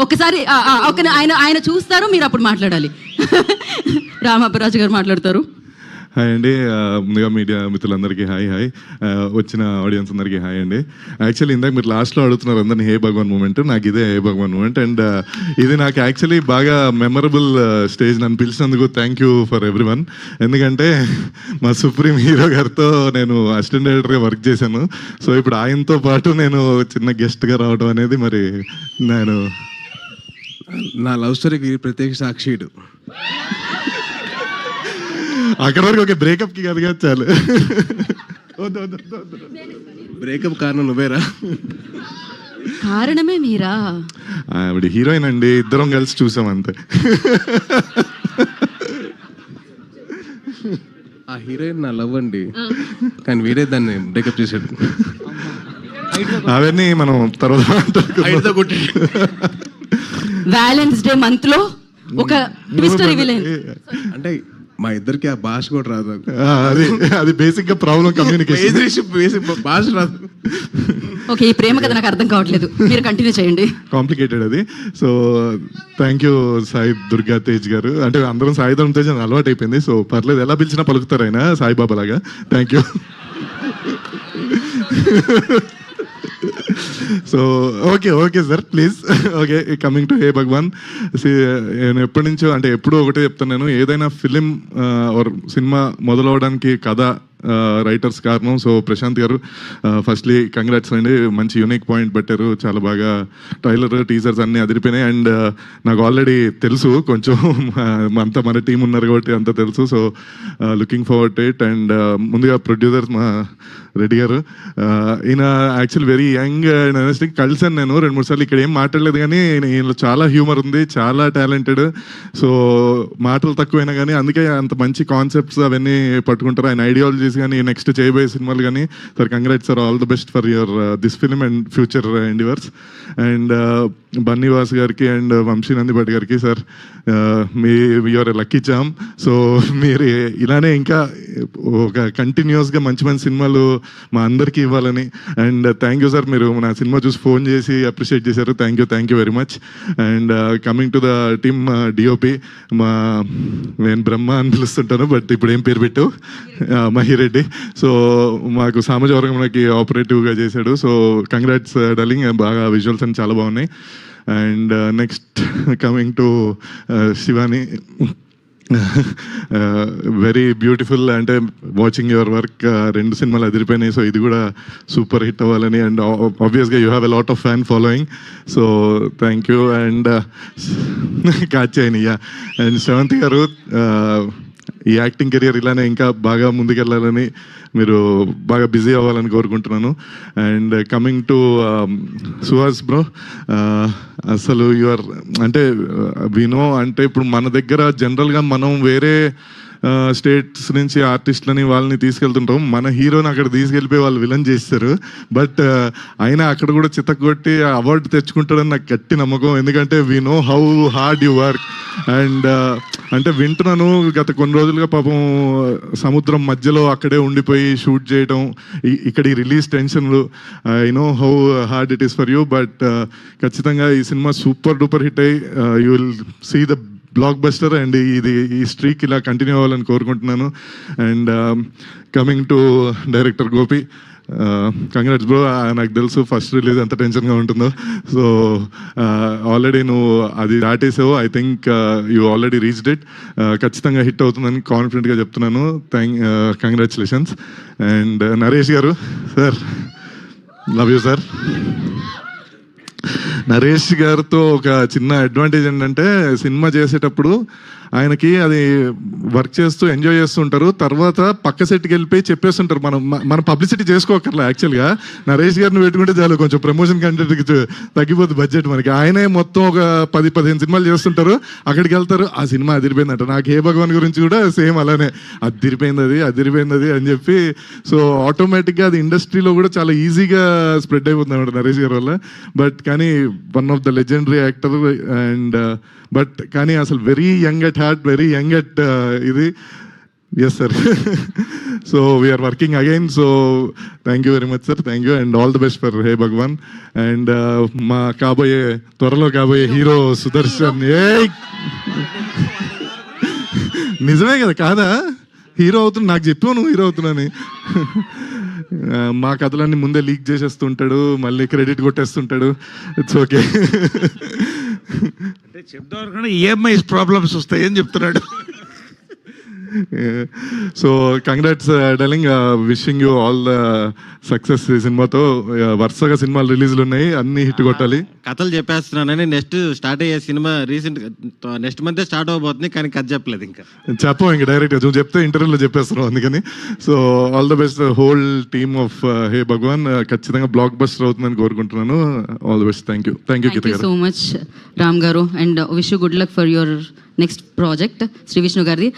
ఒకసారి ఆయన ఆయన చూస్తారు, మీరు అప్పుడు మాట్లాడాలి. రామాపరాజు గారు మాట్లాడతారు. హాయ్ అండి, ముందుగా మీడియా మిత్రులందరికీ హాయ్. వచ్చిన ఆడియన్స్ అందరికీ హాయ్ అండి. యాక్చువల్లీ ఇందాక మీరు లాస్ట్లో అడుగుతున్నారు అందరినీ హే భగవాన్ మూమెంట్, నాకు ఇదే హే భగవాన్ మూమెంట్. అండ్ ఇది నాకు యాక్చువల్లీ బాగా మెమరబుల్ స్టేజ్. నన్ను పిలిచినందుకు థ్యాంక్ యూ ఫర్ ఎవ్రీవన్. ఎందుకంటే మా సుప్రీం హీరో గారితో నేను అసిస్టెంట్ డైరెక్టర్గా వర్క్ చేశాను. సో ఇప్పుడు ఆయనతో పాటు నేను చిన్న గెస్ట్గా రావడం అనేది మరి నేను నా లవ్ స్టోరీకి ప్రత్యేక సాక్షిడు. అక్కడ వరకు ఒక బ్రేకప్కి కాదు కదా, చాలు. బ్రేకప్ కారణం నువ్వేరా? కారణమే మీరా? ఆవిడ హీరోయిన్ అండి, ఇద్దరం కలిసి చూసాం అంతే. ఆ హీరోయిన్ నా లవ్ అండి, కానీ వీడే దాన్ని బ్రేకప్ చేశాడు. అవన్నీ మనం తర్వాత వ్యాలెన్స్ డే మంత్ లో ఒక ట్విస్ట్ రివీల్ అయింది. అంటే మా ఇద్దరికి ఆ భాష కూడా రాదు. అది బేసిక్ గా ప్రాబ్లం, కమ్యూనికేషన్ బేసిక్ భాష రాదు. ఓకే, ఈ ప్రేమ కథ నాకు అర్థం కావట్లేదు, మీరు కంటిన్యూ చేయండి. కాంప్లికేటెడ్ అది. So thank you Sai Durga Tej గారు. అంటే అందరం సాయి ధర్మ తేజ్ అని అలవాటు అయిపోయింది. సో పర్లేదు, ఎలా పిలిచినా పలుకుతారు ఆయన సాయిబాబా లాగా. Thank you. So okay sir, please. Okay, coming to hey Bhagavan. నేను ఎప్పటి నుంచో, అంటే ఎప్పుడూ ఒకటే చెప్తాను, నేను ఏదైనా ఫిలిం ఆర్ సినిమా మొదలవడానికి కథ రైటర్స్ కారణం. సో ప్రశాంత్ గారు, ఫస్ట్లీ కంగ్రాట్స్ అండి, మంచి యూనిక్ పాయింట్ పెట్టారు. చాలా బాగా ట్రైలర్ టీజర్స్ అన్నీ అదిరిపోయినాయి. అండ్ నాకు ఆల్రెడీ తెలుసు, కొంచెం అంతా మన టీం ఉన్నారు కాబట్టి అంతా తెలుసు. So looking forward to it. And ముందుగా ప్రొడ్యూసర్స్ మా రెడ్డి గారు, ఈయన actual very young and energetic. కలిసాను నేను 2-3 సార్లు, ఇక్కడ ఏం మాట్లాడలేదు కానీ ఈయనలో చాలా హ్యూమర్ ఉంది, చాలా టాలెంటెడ్. సో మాటలు తక్కువైనా కానీ అందుకే అంత మంచి కాన్సెప్ట్స్ అవన్నీ పట్టుకుంటారు. ఆయన ఐడియాలజీస్ కానీ నెక్స్ట్ చేయబోయే సినిమాలు కానీ. Sir congrats sir, all the best for your this film and future endeavours. And Bunny Vas గారికి అండ్ వంశీ నందిభట్ గారికి, sir me your lucky charm. So మీరు ఇలానే ఇంకా ఒక కంటిన్యూస్గా మంచి మంచి సినిమాలు మా అందరికీ ఇవ్వాలని. అండ్ థ్యాంక్ యూ సార్, మీరు నా సినిమా చూసి ఫోన్ చేసి అప్రిషియేట్ చేశారు. Thank you very much. And coming to the team DOP, నేను బ్రహ్మ అని పిలుస్తుంటాను, బట్ ఇప్పుడు ఏం పేరు పెట్టు, మహిరెడ్డి. సో మాకు సామాజిక వర్గంలోకి ఆపరేటివ్గా చేశాడు. సో కంగ్రాట్స్ డార్లింగ్, బాగా విజువల్స్ అని చాలా బాగున్నాయి. And next coming to Shivani, very beautiful. అంటే వాచింగ్ యువర్ వర్క్, 2 సినిమాలు అదిరిపోయినాయి. సో ఇది కూడా సూపర్ హిట్ అవ్వాలని. అండ్ ఆబ్వియస్గా you have a lot of fan following. So thank you. And కాచాయనియా అండ్ శ్రవంతి గారు, ఈ యాక్టింగ్ కెరియర్ ఇలానే ఇంకా బాగా ముందుకెళ్ళాలని, మీరు బాగా బిజీ అవ్వాలని కోరుకుంటున్నాను. And coming to Suhas bro, అసలు యువర్ అంటే వినో, అంటే ఇప్పుడు మన దగ్గర జనరల్గా మనం వేరే స్టేట్స్ నుంచి ఆర్టిస్టులని వాళ్ళని తీసుకెళ్తుంటాం, మన హీరోని అక్కడ తీసుకెళ్ళిపోయి వాళ్ళు విలన్ చేస్తారు. బట్ అయినా అక్కడ కూడా చిత్తకొట్టి అవార్డు తెచ్చుకుంటాడని నాకు గట్టి నమ్మకం. ఎందుకంటే we know how hard you work. And అంటే వింటున్నాను, గత కొన్ని రోజులుగా పాపం సముద్రం మధ్యలో అక్కడే ఉండిపోయి షూట్ చేయడం, ఇక్కడ ఈ రిలీజ్ టెన్షన్లు, I know how hard it is for you. But ఖచ్చితంగా ఈ సినిమా సూపర్ డూపర్ హిట్ అయ్యి you will see the blockbuster. And ఈ స్ట్రీక్ ఇలా కంటిన్యూ అవ్వాలని కోరుకుంటున్నాను. And coming to director Gopi, congrats bro. నాకు తెలుసు ఫస్ట్ రిలీజ్ ఎంత టెన్షన్గా ఉంటుందో. సో ఆల్రెడీ నువ్వు అది దాటేసావు. I think you already reached it. ఖచ్చితంగా హిట్ అవుతుందని కాన్ఫిడెంట్గా చెప్తున్నాను. కంగ్రాచులేషన్స్. అండ్ నరేష్ గారు, sir love you sir. Naresh గారితో ఒక చిన్న అడ్వాంటేజ్ ఏంటంటే, సినిమా చేసేటప్పుడు ఆయనకి అది వర్క్ చేస్తూ ఎంజాయ్ చేస్తుంటారు, తర్వాత పక్క సెట్కి వెళ్ళిపోయి చెప్పేస్తుంటారు. మన పబ్లిసిటీ చేసుకోకర్లా. యాక్చువల్గా నరేష్ గారిని పెట్టుకుంటే చాలు, కొంచెం ప్రమోషన్ కంటెంట్కి తగ్గిపోతుంది బడ్జెట్ మనకి. ఆయనే మొత్తం ఒక 10-15 సినిమాలు చేస్తుంటారు, అక్కడికి వెళ్తారు, ఆ సినిమా అదిరిపోయిందంట. నాకు హే భగవాన్ గురించి కూడా సేమ్ అలానే, అదిరిపోయింది అని చెప్పి. సో ఆటోమేటిక్గా అది ఇండస్ట్రీలో కూడా చాలా ఈజీగా స్ప్రెడ్ అయిపోతుంది అన్నమాట నరేష్ గారి వల్ల. బట్ కానీ one of the legendary actor. And but కానీ అసలు very young at heart, very young at ఇది. Yes, sir. So we are working again. So thank you very much, sir. Thank you and all the best for Hey Bhagwan. And మా కాబోయే త్వరలో కాబోయే hero Sudarshan. ఏయ్ నిజమే కదా, కాదా? Hero అవుతున్నా, నాకు చెప్పావు నువ్వు హీరో అవుతున్నాని. మా కథలన్నీ ముందే లీక్ చేసేస్తుంటాడు, మళ్ళీ క్రెడిట్ కొట్టేస్తుంటాడు. It's okay. అంటే చెప్దాం అనుకున్నా ఈఎంఐ ప్రాబ్లమ్స్ వస్తాయని చెప్తున్నాడు. So congrats darling, wishing you all the success. ఈ సినిమాతో వరుసగా సినిమాలు రిలీజ్లు ఉన్నాయి, అన్ని హిట్ కొట్టాలి. కథలు చెప్పేస్తున్నానని నెక్స్ట్ స్టార్ట్ అయ్యే సినిమా రీసెంట్ నెక్స్ట్ మంత్ స్టార్ట్ అవబోతుంది, కానీ కథ చెప్పలేదు ఇంకా. చెప్పవు ఇంకా డైరెక్ట్గా, నువ్వు చెప్తే ఇంటర్వ్యూలో చెప్పేస్తున్నావు అందుకని. So all the best whole team of hey Bhagavan. ఖచ్చితంగా బ్లాక్ బస్టర్ అవుతుందని కోరుకుంటున్నాను. All the best. Thank you Geetha గారు. సో మచ్ రామ్ గారు, and wish you good luck for your next project Sri Vishnu గారిది.